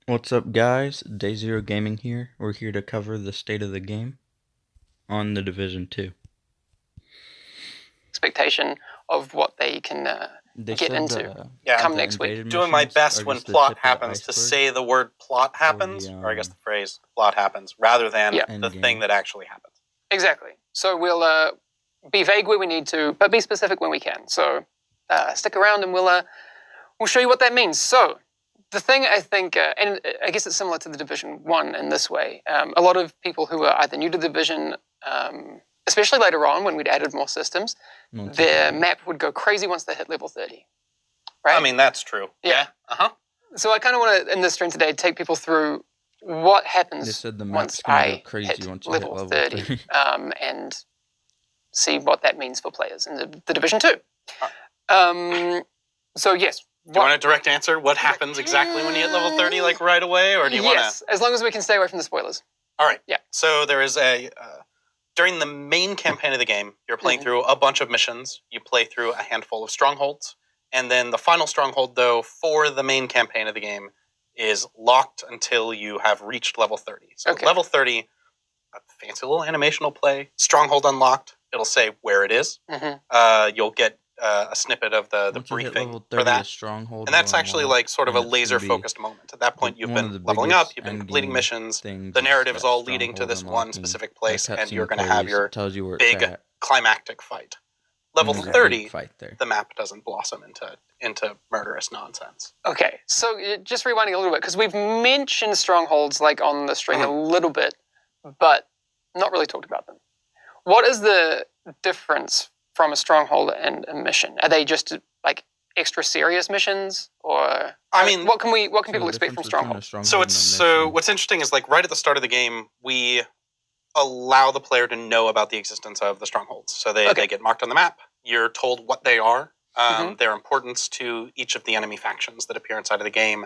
What's up, guys? Day Zero Gaming here. We're here to cover the state of the game on the Division 2. Expectation of what they can get into come next week. Doing my best when plot happens to say the word plot happens, or I guess the phrase plot happens, rather than the thing that actually happens. Exactly. So we'll be vague where we need to, but be specific when we can. So stick around and we'll show you what that means. So the thing I think, and I guess it's similar to the Division 1 in this way, a lot of people who are either new to the Division, especially later on when we'd added more systems, their map would go crazy once they hit level 30. Right? I mean, that's true. Yeah. So I kind of want to, in this stream today, take people through what happens once I hit level 30 and see what that means for players in the Division 2. So yes. Do you want a direct answer? What happens exactly when you hit level 30, like right away? Or do you want to... Yes, as long as we can stay away from the spoilers. All right. Yeah. So there is a... during the main campaign of the game, you're playing through a bunch of missions. You play through a handful of strongholds. And then the final stronghold, though, for the main campaign of the game is locked until you have reached level 30. So level 30, a fancy little animation will play. Stronghold unlocked. It'll say where it is. You'll get a snippet of the briefing for that. And that's actually like sort of a laser-focused moment. At that point, you've been leveling up, you've been completing missions, the narrative is all leading to this one specific place, and you're going to have your big climactic fight. Level 30, the map doesn't blossom into murderous nonsense. Okay, so just rewinding a little bit, because we've mentioned strongholds like on the stream a little bit, but not really talked about them. What is the difference from a stronghold and a mission? Are they just like extra serious missions, or I mean, what can people expect from stronghold? So what's interesting is like right at the start of the game, we allow the player to know about the existence of the strongholds. So they get marked on the map. You're told what they are, their importance to each of the enemy factions that appear inside of the game,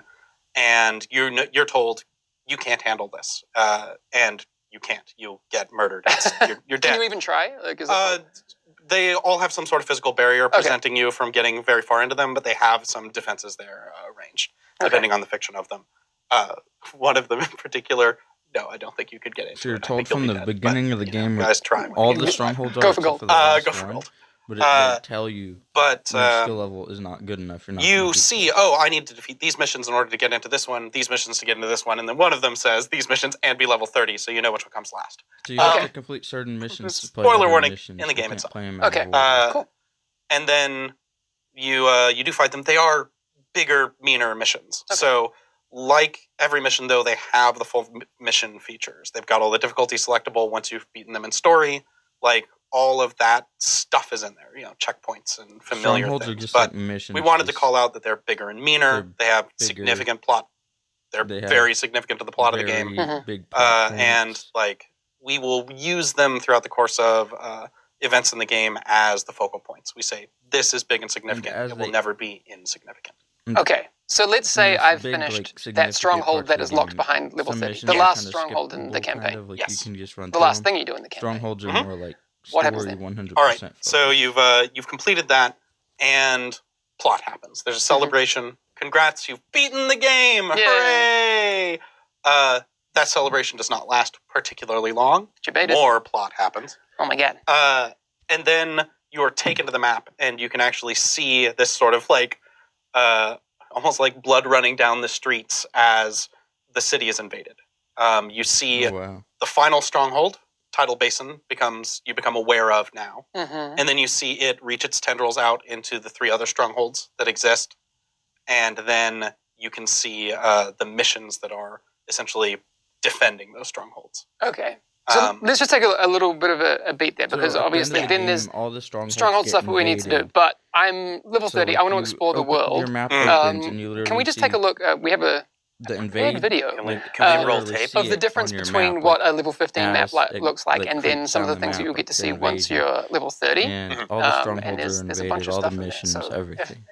and you're told you can't handle this, and you can't. You'll get murdered. You're dead. Can you even try? Like, they all have some sort of physical barrier preventing you from getting very far into them, but they have some defenses there arranged, depending on the fiction of them. One of them in particular, no, I don't think you could get into. So you're told from the beginning of the game, guys try. All the strongholds are go for gold. Go for gold. But it will tell you your skill level is not good enough. You're not you see, I need to defeat these missions in order to get into this one, these missions to get into this one, and then one of them says these missions and be level 30, so you know which one comes last. So you have to complete certain missions to play spoiler warning missions. in the game itself. Cool. And then you do fight them. They are bigger, meaner missions. So like every mission, though, they have the full mission features. They've got all the difficulty selectable once you've beaten them in story. Like, all of that stuff is in there, checkpoints and familiar things. But we wanted to call out that they're bigger and meaner. They have significant plot. They're very significant to the plot of the game. Big and like we will use them throughout the course of events in the game as the focal points. We say this is big and significant. It will never be insignificant. Okay, so let's say I've finished that stronghold that is locked behind level 30. The last stronghold in the campaign. Yes. The last thing you do in the campaign. Strongholds are more like what happens then? 100%. All right, so you've completed that, and plot happens. There's a celebration. Congrats, you've beaten the game! Hooray! That celebration does not last particularly long. More plot happens. Oh my god. And then you're taken to the map, and you can actually see this sort of like, almost like blood running down the streets as the city is invaded. You see the final stronghold, Tidal Basin, you become aware of now. And then you see it reach its tendrils out into the 3 other strongholds that exist. And then you can see the missions that are essentially defending those strongholds. Okay. So let's just take a little bit of a beat there, because obviously then there's all the stronghold stuff we need to do. But I'm level 30. I want to explore the world. Your map opens and you can we just take a look? We have a video. Can we roll tape of the difference between what a level 15 map looks like and then some of the things that you'll get to see once you're level 30. And all the strongholds are invaded, all the missions, everything.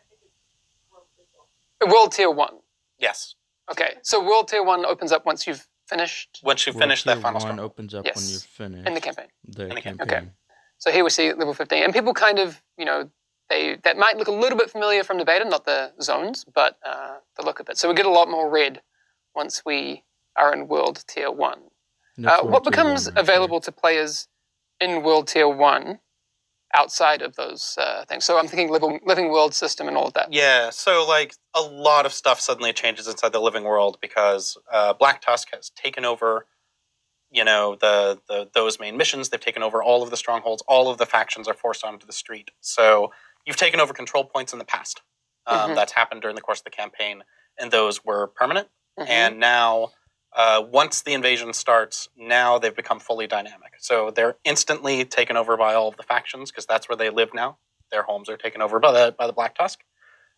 World Tier 1. Yes. Okay, so World Tier 1 opens up once you've finished. Once you finish that final stronghold. Opens up when you've finished. In the campaign. Campaign. Okay. So here we see level 15. And people kind of, that might look a little bit familiar from the beta, not the zones, but the look of it. So we get a lot more red once we are in World Tier 1. That's What World Tier becomes 1 right available to players in World Tier 1 outside of those things? So I'm thinking living world system and all of that. Yeah, so like a lot of stuff suddenly changes inside the living world because Black Tusk has taken over, you know, the those main missions. They've taken over all of the strongholds. All of the factions are forced onto the street. So you've taken over control points in the past. That's happened during the course of the campaign, and those were permanent. And now, once the invasion starts, now they've become fully dynamic. So they're instantly taken over by all of the factions because that's where they live now. Their homes are taken over by the Black Tusk,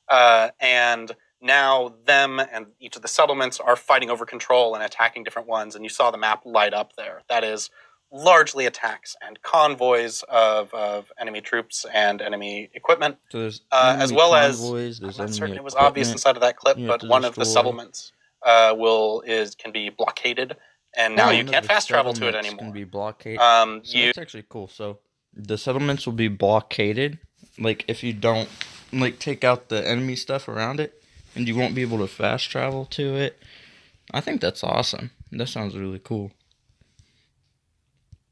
and now them and each of the settlements are fighting over control and attacking different ones. And you saw the map light up there. That is largely attacks and convoys of enemy troops and enemy equipment, So there's as enemy well convoys, as, there's I'm not enemy certain it was obvious equipment inside of that clip, you have but to one of the destroy. settlements can be blockaded, and now you One of can't the fast travel to it settlements anymore. Can be blockaded. So You that's actually cool. So the settlements will be blockaded. Like if you don't like take out the enemy stuff around it, and you won't be able to fast travel to it. I think that's awesome. That sounds really cool.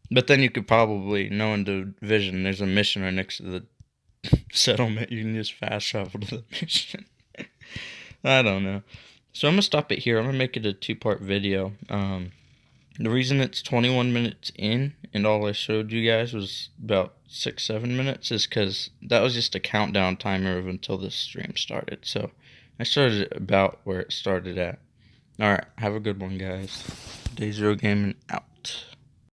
But then you could probably know in Division there's a mission right next to the settlement. You can just fast travel to the mission. I don't know. So I'm gonna stop it here. I'm gonna make it a 2-part video. The reason it's 21 minutes in and all I showed you guys was about 6-7 minutes is because that was just a countdown timer of until this stream started. So I started it about where it started at. Alright, have a good one, guys. Day Zero Gaming out.